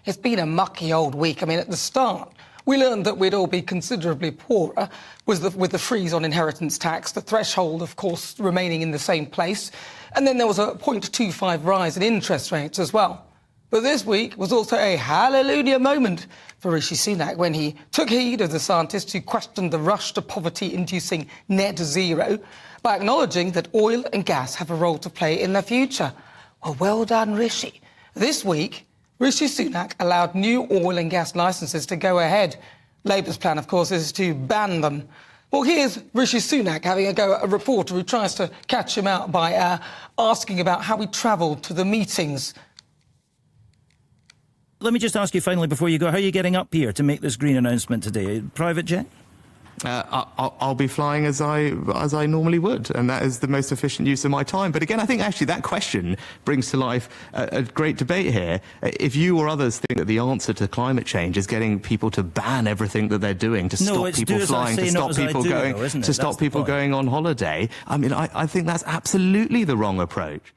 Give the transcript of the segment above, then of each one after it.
It's been a mucky old week. I mean, at the start, we learned that we'd all be considerably poorer with the freeze on inheritance tax, the threshold, of course, remaining in the same place. And then there was a 0.25 rise in interest rates as well. But this week was also a hallelujah moment for Rishi Sunak when he took heed of the scientists who questioned the rush to poverty-inducing net zero by acknowledging that oil and gas have a role to play in the future. Well done, Rishi. This week, Rishi Sunak allowed new oil and gas licences to go ahead. Labour's plan, of course, is to ban them. Well, here's Rishi Sunak having a go at a reporter who tries to catch him out by asking about how he travelled to the meetings. Let me just ask you finally before you go, how are you getting up here to make this green announcement today? Private jet? I'll be flying as I normally would, and that is the most efficient use of my time. But again, I think actually that question brings to life a great debate here. If you or others think that the answer to climate change is getting people to ban everything that they're doing, to stop people flying, to stop people going on holiday, I mean, I think that's absolutely the wrong approach.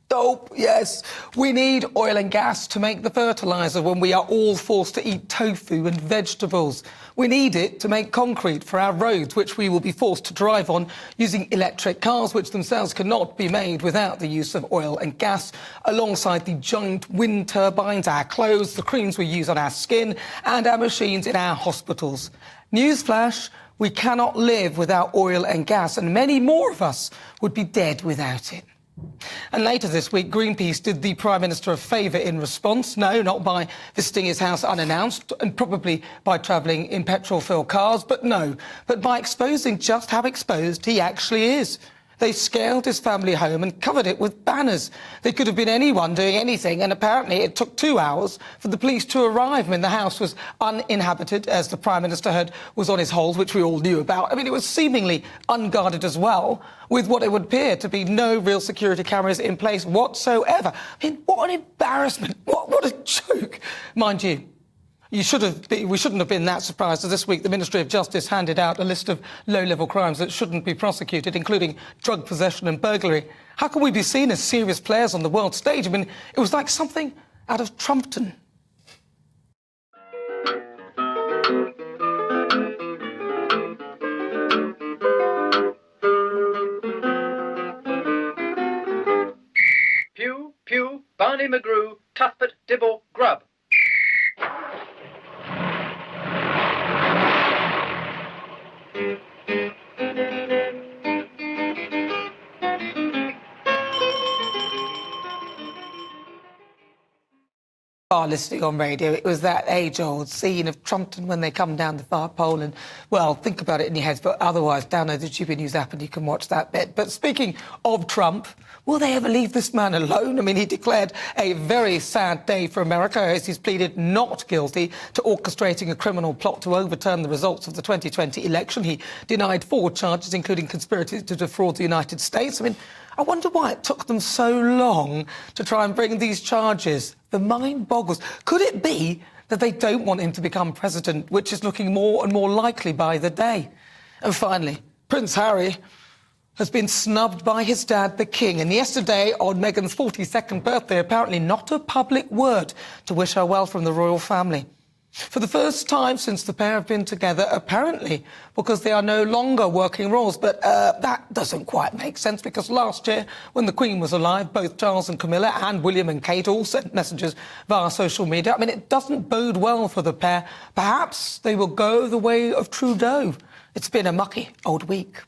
Dope, yes. We need oil and gas to make the fertiliser when we are all forced to eat tofu and vegetables. We need it to make concrete for our roads, which we will be forced to drive on using electric cars, which themselves cannot be made without the use of oil and gas, alongside the giant wind turbines, our clothes, the creams we use on our skin, and our machines in our hospitals. Newsflash, we cannot live without oil and gas, and many more of us would be dead without it. And later this week, Greenpeace did the Prime Minister a favour in response. No, not by visiting his house unannounced and probably by travelling in petrol-filled cars, but by exposing just how exposed he actually is. They scaled his family home and covered it with banners. They could have been anyone doing anything, and apparently it took 2 hours for the police to arrive when the house was uninhabited, as the Prime Minister was on his hold, which we all knew about. I mean, it was seemingly unguarded as well, with what it would appear to be no real security cameras in place whatsoever. I mean, what an embarrassment. What a joke. Mind you, we shouldn't have been that surprised, as this week the Ministry of Justice handed out a list of low-level crimes that shouldn't be prosecuted, including drug possession and burglary. How can we be seen as serious players on the world stage? I mean, it was like something out of Trumpton. Pew, pew, Barney McGrew, Tuffet, Dibble, Grub. Listening on radio, it was that age-old scene of Trumpton when they come down the far pole and, well, think about it in your heads, but otherwise download the GB News app and you can watch that bit. But speaking of Trump, will they ever leave this man alone? I mean, he declared a very sad day for America as he's pleaded not guilty to orchestrating a criminal plot to overturn the results of the 2020 election. He denied 4 charges, including conspiracy to defraud the United States. I mean, I wonder why it took them so long to try and bring these charges. The mind boggles. Could it be that they don't want him to become president, which is looking more and more likely by the day? And finally, Prince Harry has been snubbed by his dad, the King. And yesterday, on Meghan's 42nd birthday, apparently not a public word to wish her well from the royal family. For the first time since the pair have been together, apparently, because they are no longer working royals. But that doesn't quite make sense, because last year, when the Queen was alive, both Charles and Camilla and William and Kate all sent messages via social media. I mean, it doesn't bode well for the pair. Perhaps they will go the way of Trudeau. It's been a mucky old week.